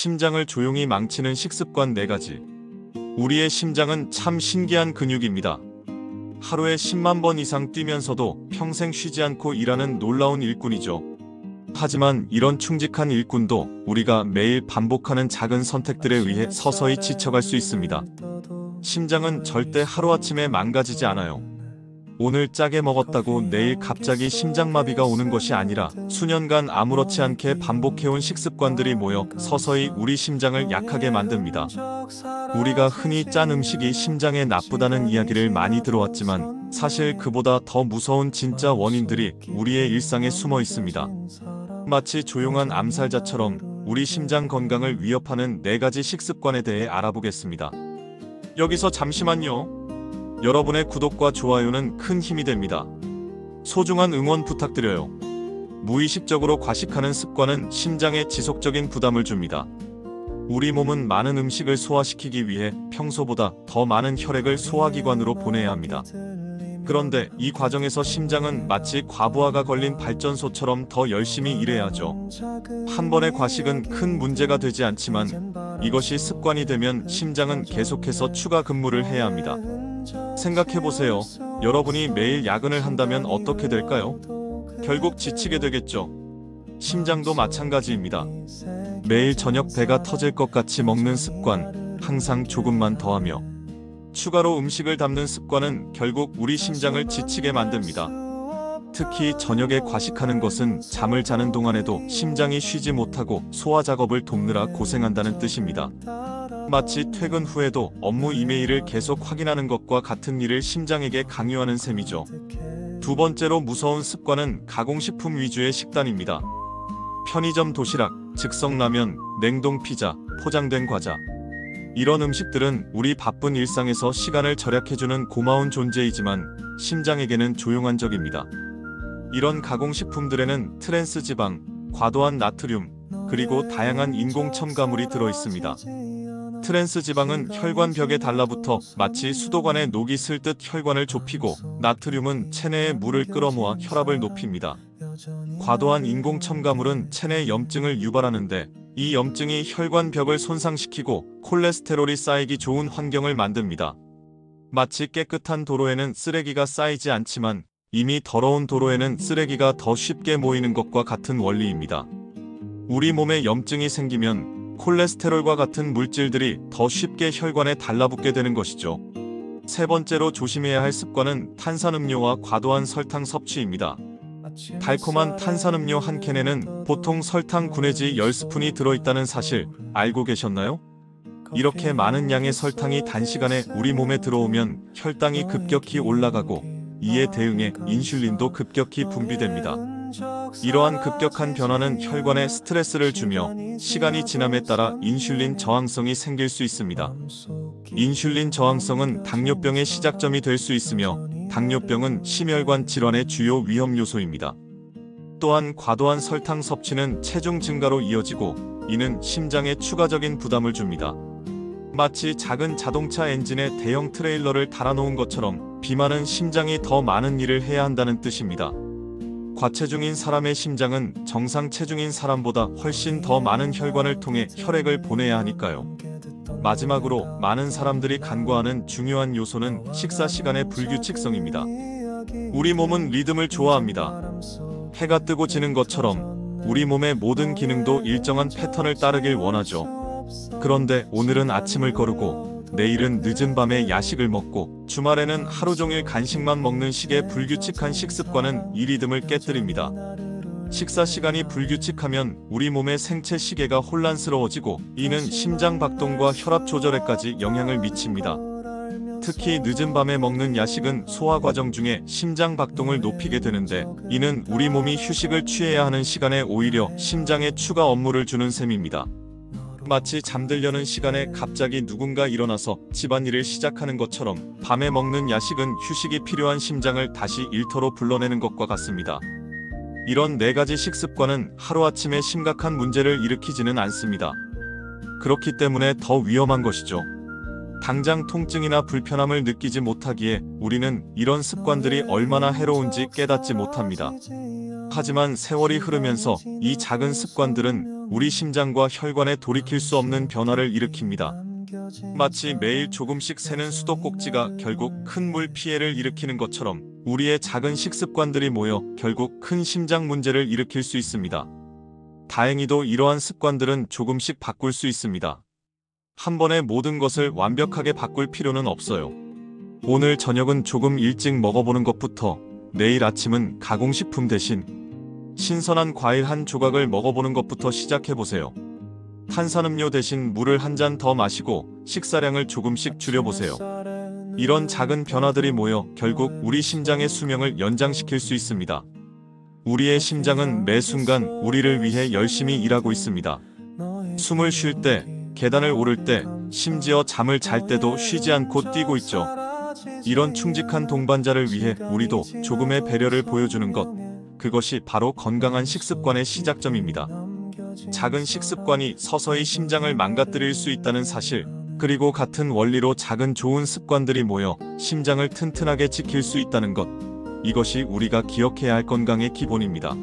심장을 조용히 망치는 식습관 4가지. 우리의 심장은 참 신기한 근육입니다. 하루에 10만 번 이상 뛰면서도 평생 쉬지 않고 일하는 놀라운 일꾼이죠. 하지만 이런 충직한 일꾼도 우리가 매일 반복하는 작은 선택들에 의해 서서히 지쳐갈 수 있습니다. 심장은 절대 하루아침에 망가지지 않아요. 오늘 짜게 먹었다고 내일 갑자기 심장마비가 오는 것이 아니라 수년간 아무렇지 않게 반복해온 식습관들이 모여 서서히 우리 심장을 약하게 만듭니다. 우리가 흔히 짠 음식이 심장에 나쁘다는 이야기를 많이 들어왔지만 사실 그보다 더 무서운 진짜 원인들이 우리의 일상에 숨어 있습니다. 마치 조용한 암살자처럼 우리 심장 건강을 위협하는 4가지 식습관에 대해 알아보겠습니다. 여기서 잠시만요. 여러분의 구독과 좋아요는 큰 힘이 됩니다. 소중한 응원 부탁드려요. 무의식적으로 과식하는 습관은 심장에 지속적인 부담을 줍니다. 우리 몸은 많은 음식을 소화시키기 위해 평소보다 더 많은 혈액을 소화기관으로 보내야 합니다. 그런데 이 과정에서 심장은 마치 과부하가 걸린 발전소처럼 더 열심히 일해야 하죠. 한 번의 과식은 큰 문제가 되지 않지만 이것이 습관이 되면 심장은 계속해서 추가 근무를 해야 합니다. 생각해보세요. 여러분이 매일 야근을 한다면 어떻게 될까요? 결국 지치게 되겠죠. 심장도 마찬가지입니다. 매일 저녁 배가 터질 것 같이 먹는 습관, 항상 조금만 더하며 추가로 음식을 담는 습관은 결국 우리 심장을 지치게 만듭니다. 특히 저녁에 과식하는 것은 잠을 자는 동안에도 심장이 쉬지 못하고 소화 작업을 돕느라 고생한다는 뜻입니다. 마치 퇴근 후에도 업무 이메일을 계속 확인하는 것과 같은 일을 심장에게 강요하는 셈이죠. 두 번째로 무서운 습관은 가공식품 위주의 식단입니다. 편의점 도시락, 즉석라면, 냉동 피자, 포장된 과자. 이런 음식들은 우리 바쁜 일상에서 시간을 절약해주는 고마운 존재이지만 심장에게는 조용한 적입니다. 이런 가공식품들에는 트랜스 지방, 과도한 나트륨, 그리고 다양한 인공 첨가물이 들어있습니다. 트랜스 지방은 혈관 벽에 달라붙어 마치 수도관에 녹이 슬 듯 혈관을 좁히고, 나트륨은 체내의 물을 끌어모아 혈압을 높입니다. 과도한 인공 첨가물은 체내 염증을 유발하는데 이 염증이 혈관 벽을 손상시키고 콜레스테롤이 쌓이기 좋은 환경을 만듭니다. 마치 깨끗한 도로에는 쓰레기가 쌓이지 않지만 이미 더러운 도로에는 쓰레기가 더 쉽게 모이는 것과 같은 원리입니다. 우리 몸에 염증이 생기면 콜레스테롤과 같은 물질들이 더 쉽게 혈관에 달라붙게 되는 것이죠. 세 번째로 조심해야 할 습관은 탄산음료와 과도한 설탕 섭취입니다. 달콤한 탄산음료 한 캔에는 보통 설탕 분해지 10스푼이 들어있다는 사실 알고 계셨나요? 이렇게 많은 양의 설탕이 단시간에 우리 몸에 들어오면 혈당이 급격히 올라가고 이에 대응해 인슐린도 급격히 분비됩니다. 이러한 급격한 변화는 혈관에 스트레스를 주며 시간이 지남에 따라 인슐린 저항성이 생길 수 있습니다. 인슐린 저항성은 당뇨병의 시작점이 될 수 있으며 당뇨병은 심혈관 질환의 주요 위험 요소입니다. 또한 과도한 설탕 섭취는 체중 증가로 이어지고 이는 심장에 추가적인 부담을 줍니다. 마치 작은 자동차 엔진에 대형 트레일러를 달아놓은 것처럼 비만은 심장이 더 많은 일을 해야 한다는 뜻입니다. 과체중인 사람의 심장은 정상 체중인 사람보다 훨씬 더 많은 혈관을 통해 혈액을 보내야 하니까요. 마지막으로 많은 사람들이 간과하는 중요한 요소는 식사 시간의 불규칙성입니다. 우리 몸은 리듬을 좋아합니다. 해가 뜨고 지는 것처럼 우리 몸의 모든 기능도 일정한 패턴을 따르길 원하죠. 그런데 오늘은 아침을 거르고 내일은 늦은 밤에 야식을 먹고 주말에는 하루 종일 간식만 먹는 식의 불규칙한 식습관은 이 리듬을 깨뜨립니다. 식사 시간이 불규칙하면 우리 몸의 생체 시계가 혼란스러워지고 이는 심장 박동과 혈압 조절에까지 영향을 미칩니다. 특히 늦은 밤에 먹는 야식은 소화 과정 중에 심장 박동을 높이게 되는데 이는 우리 몸이 휴식을 취해야 하는 시간에 오히려 심장에 추가 업무를 주는 셈입니다. 마치 잠들려는 시간에 갑자기 누군가 일어나서 집안일을 시작하는 것처럼 밤에 먹는 야식은 휴식이 필요한 심장을 다시 일터로 불러내는 것과 같습니다. 이런 4가지 식습관은 하루아침에 심각한 문제를 일으키지는 않습니다. 그렇기 때문에 더 위험한 것이죠. 당장 통증이나 불편함을 느끼지 못하기에 우리는 이런 습관들이 얼마나 해로운지 깨닫지 못합니다. 하지만 세월이 흐르면서 이 작은 습관들은 우리 심장과 혈관에 돌이킬 수 없는 변화를 일으킵니다. 마치 매일 조금씩 새는 수도꼭지가 결국 큰 물 피해를 일으키는 것처럼 우리의 작은 식습관들이 모여 결국 큰 심장 문제를 일으킬 수 있습니다. 다행히도 이러한 습관들은 조금씩 바꿀 수 있습니다. 한 번에 모든 것을 완벽하게 바꿀 필요는 없어요. 오늘 저녁은 조금 일찍 먹어보는 것부터 내일 아침은 가공식품 대신 신선한 과일 한 조각을 먹어보는 것부터 시작해보세요. 탄산음료 대신 물을 한 잔 더 마시고 식사량을 조금씩 줄여보세요. 이런 작은 변화들이 모여 결국 우리 심장의 수명을 연장시킬 수 있습니다. 우리의 심장은 매 순간 우리를 위해 열심히 일하고 있습니다. 숨을 쉴 때, 계단을 오를 때, 심지어 잠을 잘 때도 쉬지 않고 뛰고 있죠. 이런 충직한 동반자를 위해 우리도 조금의 배려를 보여주는 것, 그것이 바로 건강한 식습관의 시작점입니다. 작은 식습관이 서서히 심장을 망가뜨릴 수 있다는 사실, 그리고 같은 원리로 작은 좋은 습관들이 모여 심장을 튼튼하게 지킬 수 있다는 것, 이것이 우리가 기억해야 할 건강의 기본입니다.